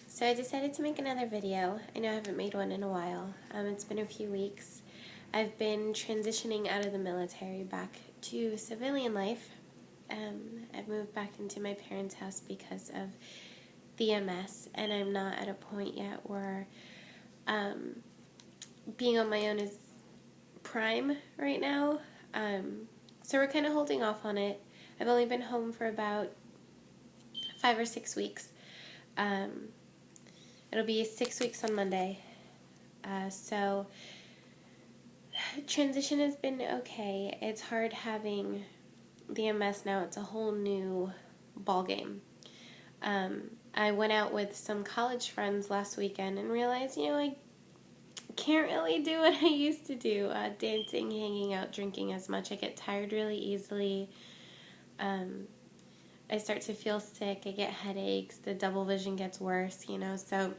So I decided to make another video. I know I haven't made one in a while. It's been a few weeks. I've been transitioning out of the military back to civilian life. I've moved back into my parents' house because of the MS, and I'm not at a point yet where being on my own is prime right now. So we're kind of holding off on it. I've only been home for about 5 or 6 weeks. It'll be 6 weeks on Monday. So transition has been okay. It's hard having the MS now. It's a whole new ball game. I went out with some college friends last weekend and realized, I can't really do what I used to do. Dancing, hanging out, drinking as much. I get tired really easily. I start to feel sick. I get headaches. The double vision gets worse, So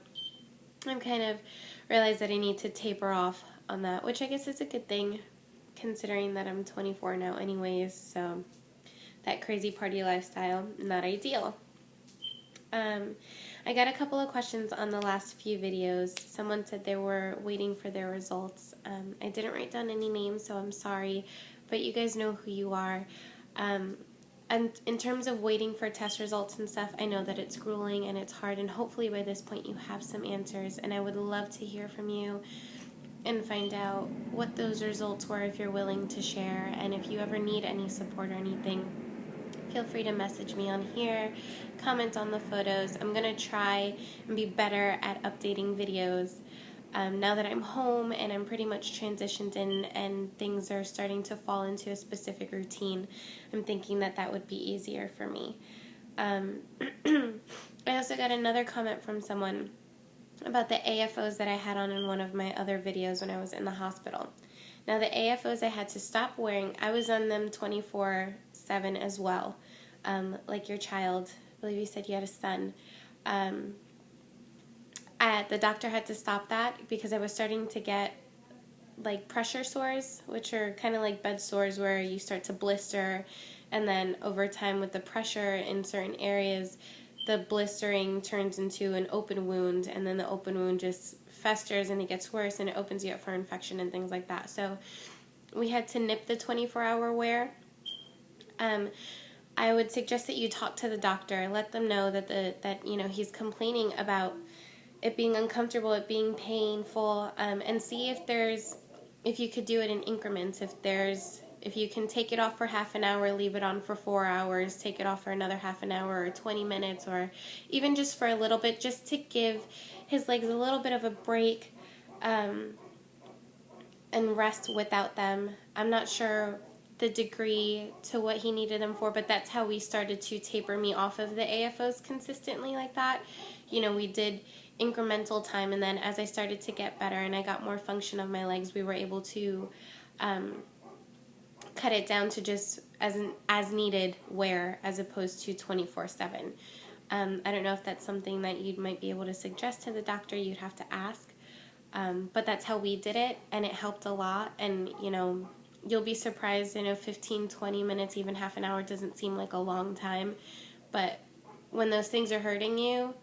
I'm kind of realized that I need to taper off on that, which I guess is a good thing considering that I'm 24 now anyways. So that crazy party lifestyle, not ideal. I got a couple of questions on the last few videos. Someone said they were waiting for their results. I didn't write down any names, so I'm sorry, but you guys know who you are. And in terms of waiting for test results and stuff, I know that it's grueling and it's hard, and hopefully by this point you have some answers, and I would love to hear from you and find out what those results were if you're willing to share. And if you ever need any support or anything, feel free to message me on here, comment on the photos. I'm going to try and be better at updating videos. Now that I'm home and I'm pretty much transitioned in and things are starting to fall into a specific routine, I'm thinking that that would be easier for me. I also got another comment from someone about the AFOs that I had on in one of my other videos when I was in the hospital. Now the AFOs I had to stop wearing, I was on them 24/7 as well. Like your child, I believe you said you had a son. The doctor had to stop that because I was starting to get like pressure sores, which are kind of like bed sores where you start to blister, and then over time with the pressure in certain areas, the blistering turns into an open wound, and then the open wound just festers and it gets worse and it opens you up for infection and things like that. So we had to nip the 24-hour wear. I would suggest that you talk to the doctor, let them know that he's complaining about it being uncomfortable, it being painful, and see if you could do it in increments. If you can take it off for half an hour, leave it on for 4 hours, take it off for another half an hour or 20 minutes, or even just for a little bit, just to give his legs a little bit of a break, and rest without them. I'm not sure the degree to what he needed them for, but that's how we started to taper me off of the AFOs consistently like that. We did incremental time, and then as I started to get better and I got more function of my legs, we were able to cut it down to just as needed wear as opposed to 24/7. I don't know if that's something that you might be able to suggest to the doctor. You'd have to ask. But that's how we did it, and it helped a lot. And, you'll be surprised, 15, 20 minutes, even half an hour doesn't seem like a long time. But when those things are hurting you,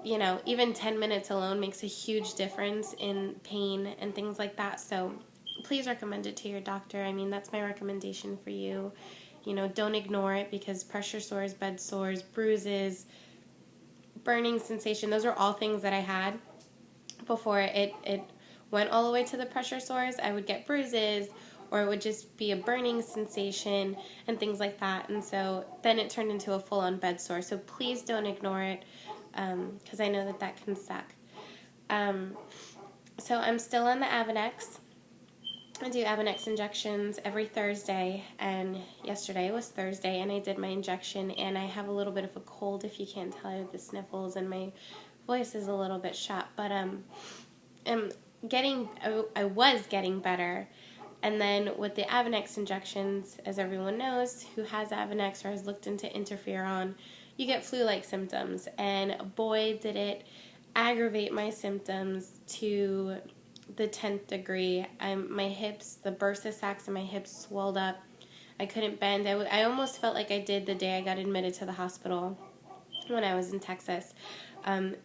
even 10 minutes alone makes a huge difference in pain and things like that. So please recommend it to your doctor. I mean, that's my recommendation for you. Don't ignore it, because pressure sores, bed sores, bruises, burning sensation, those are all things that I had before it went all the way to the pressure sores. I would get bruises, or it would just be a burning sensation and things like that. And so then it turned into a full-on bed sore. So please don't ignore it, because I know that can suck. So I'm still on the Avonex. I do Avonex injections every Thursday, and yesterday was Thursday, and I did my injection, and I have a little bit of a cold, if you can't tell. I have the sniffles, and my voice is a little bit shot, but I was getting better. And then with the Avonex injections, as everyone knows who has Avonex or has looked into interferon, you get flu-like symptoms, and boy did it aggravate my symptoms to the 10th degree. My hips, the bursa sacs in my hips swelled up. I couldn't bend. I almost felt like I did the day I got admitted to the hospital. when I was in Texas.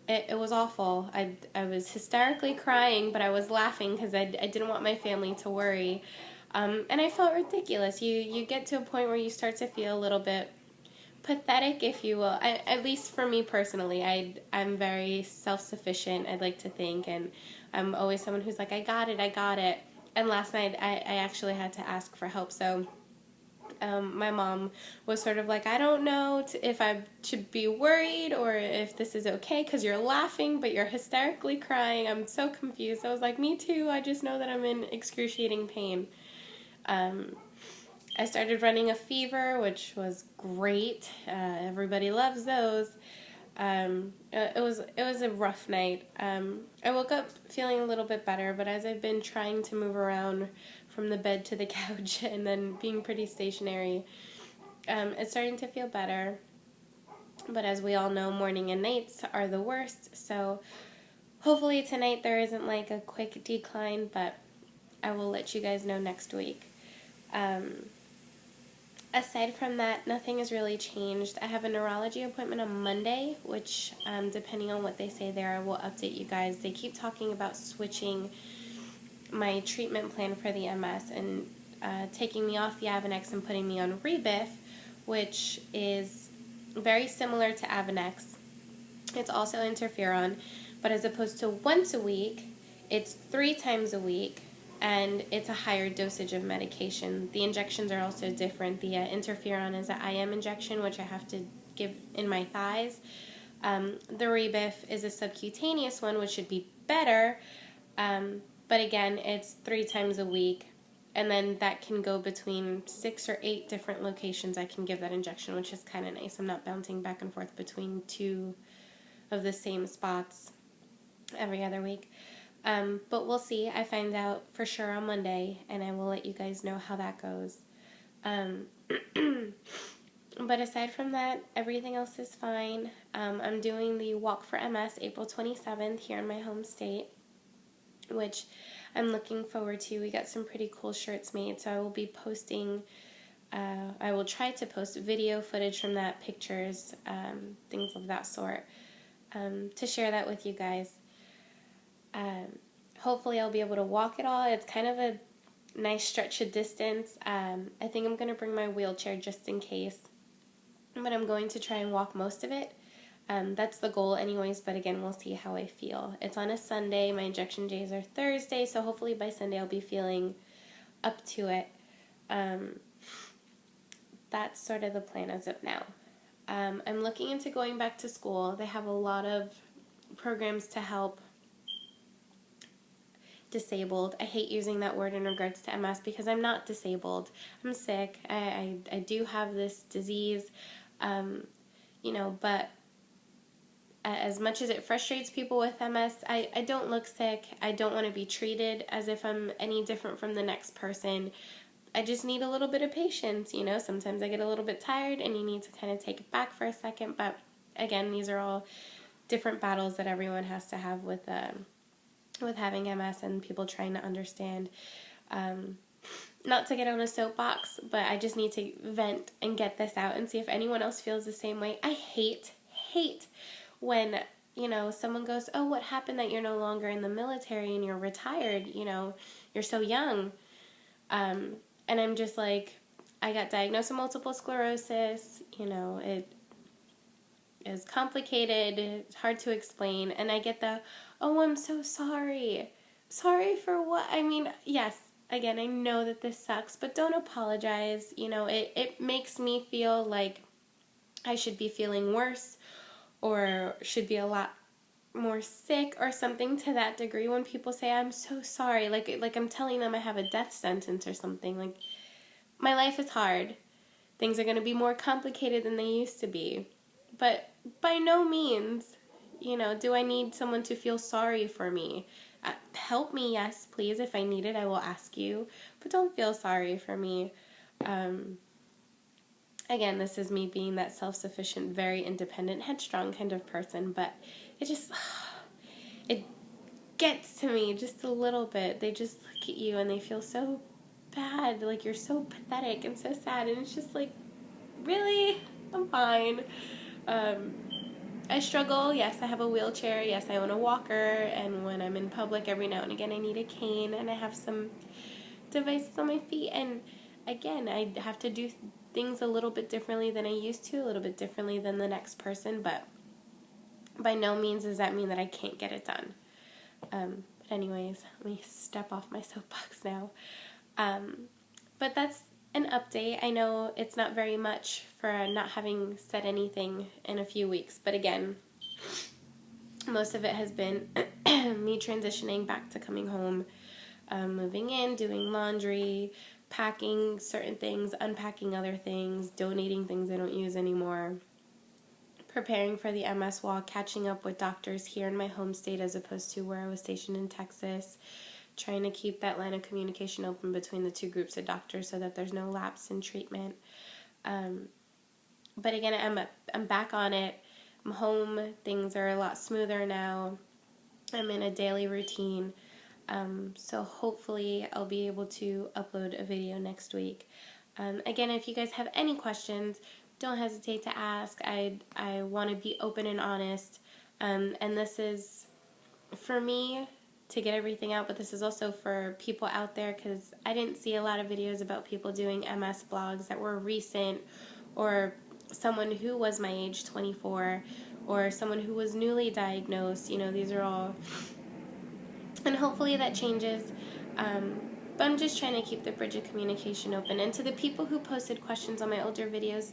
It was awful. I was hysterically crying, but I was laughing because I didn't want my family to worry. And I felt ridiculous. You get to a point where you start to feel a little bit pathetic, if you will. At least for me personally, I'm very self-sufficient, I'd like to think, and I'm always someone who's like, I got it. And last night I actually had to ask for help. So my mom was sort of like, I don't know if I should be worried or if this is okay because you're laughing but you're hysterically crying. I'm so confused. I was like, me too. I just know that I'm in excruciating pain. I started running a fever, which was great. Everybody loves those. It was a rough night. I woke up feeling a little bit better, but as I've been trying to move around from the bed to the couch and then being pretty stationary, it's starting to feel better. But as we all know, morning and nights are the worst, so hopefully tonight there isn't like a quick decline, but I will let you guys know next week. Aside from that, nothing has really changed. I have a neurology appointment on Monday, which, depending on what they say there, I will update you guys. They keep talking about switching my treatment plan for the MS and taking me off the Avonex and putting me on Rebif, which is very similar to Avonex. It's also interferon, but as opposed to once a week, it's 3 times a week. And it's a higher dosage of medication. The injections are also different. The interferon is an IM injection, which I have to give in my thighs. The Rebif is a subcutaneous one, which should be better. But again, it's 3 times a week. And then that can go between 6 or 8 different locations I can give that injection, which is kind of nice. I'm not bouncing back and forth between 2 of the same spots every other week. But we'll see. I find out for sure on Monday, and I will let you guys know how that goes. But aside from that, everything else is fine. I'm doing the Walk for MS April 27th here in my home state, which I'm looking forward to. We got some pretty cool shirts made, so I will be posting, I will try to post video footage from that, pictures, things of that sort, to share that with you guys. Hopefully I'll be able to walk it all. It's kind of a nice stretch of distance. I think I'm going to bring my wheelchair just in case, but I'm going to try and walk most of it. That's the goal anyways, but again, we'll see how I feel. It's on a Sunday. My injection days are Thursday, so hopefully by Sunday I'll be feeling up to it. That's sort of the plan as of now. I'm looking into going back to school. They have a lot of programs to help disabled. I hate using that word in regards to MS because I'm not disabled. I'm sick. I do have this disease, but as much as it frustrates people with MS, I don't look sick. I don't want to be treated as if I'm any different from the next person. I just need a little bit of patience, Sometimes I get a little bit tired and you need to kind of take it back for a second. But again, these are all different battles that everyone has to have with having MS and people trying to understand. Not to get on a soapbox, but I just need to vent and get this out and see if anyone else feels the same way. I hate when, someone goes, oh, what happened that you're no longer in the military and you're retired, you're so young. And I'm just like, I got diagnosed with multiple sclerosis, it is complicated, it's hard to explain, and I get the, oh, I'm so sorry. Sorry for what? I mean, yes, again, I know that this sucks, but don't apologize. It makes me feel like I should be feeling worse or should be a lot more sick or something to that degree when people say, I'm so sorry. Like I'm telling them I have a death sentence or something. Like, my life is hard. Things are going to be more complicated than they used to be. But by no means, do I need someone to feel sorry for me. Help me, yes, please. If I need it, I will ask you. But don't feel sorry for me. Again, this is me being that self-sufficient, very independent, headstrong kind of person. But it gets to me just a little bit. They just look at you and they feel so bad. Like, you're so pathetic and so sad. And it's just like, really? I'm fine. I struggle. Yes, I have a wheelchair. Yes, I own a walker. And when I'm in public, every now and again, I need a cane. And I have some devices on my feet. And again, I have to do things a little bit differently than I used to, a little bit differently than the next person. But by no means does that mean that I can't get it done. But anyways, let me step off my soapbox now. But that's an update. I know it's not very much for not having said anything in a few weeks, but again, most of it has been me transitioning back to coming home, moving in, doing laundry, packing certain things, unpacking other things, donating things I don't use anymore, preparing for the MS walk, catching up with doctors here in my home state as opposed to where I was stationed in Texas, trying to keep that line of communication open between the two groups of doctors so that there's no lapse in treatment. But again, I'm back on it. I'm home. Things are a lot smoother now. I'm in a daily routine. So hopefully I'll be able to upload a video next week. Again, if you guys have any questions, don't hesitate to ask. I want to be open and honest. And this is, for me, to get everything out, but this is also for people out there, because I didn't see a lot of videos about people doing MS blogs that were recent, or someone who was my age, 24, or someone who was newly diagnosed. You know, these are all, and hopefully that changes. But I'm just trying to keep the bridge of communication open. And to the people who posted questions on my older videos,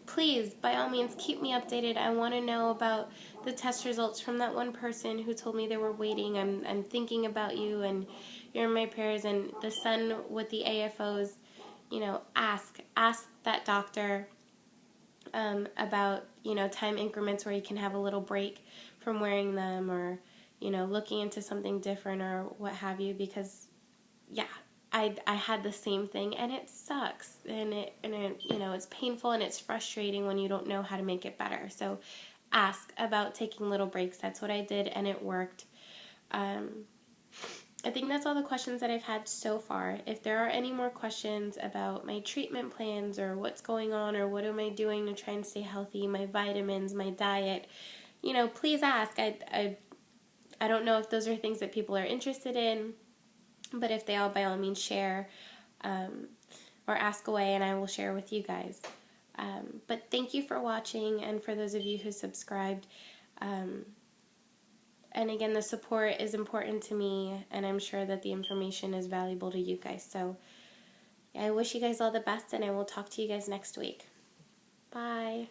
please, by all means, keep me updated. I want to know about the test results from that one person who told me they were waiting. I'm thinking about you, and you're in my prayers. And the son with the AFOs, you know, ask that doctor about, you know, time increments where you can have a little break from wearing them, or, you know, looking into something different or what have you, because, yeah, I had the same thing, and it sucks, and it you know, it's painful and it's frustrating when you don't know how to make it better. So ask about taking little breaks. That's what I did, and it worked. I think that's all the questions that I've had so far. If there are any more questions about my treatment plans, or what's going on, or what am I doing to try and stay healthy, my vitamins, my diet, you know, please ask. I don't know if those are things that people are interested in, but if they all, by all means, share or ask away, and I will share with you guys. But thank you for watching, and for those of you who subscribed. And again, the support is important to me, and I'm sure that the information is valuable to you guys. So I wish you guys all the best, and I will talk to you guys next week. Bye.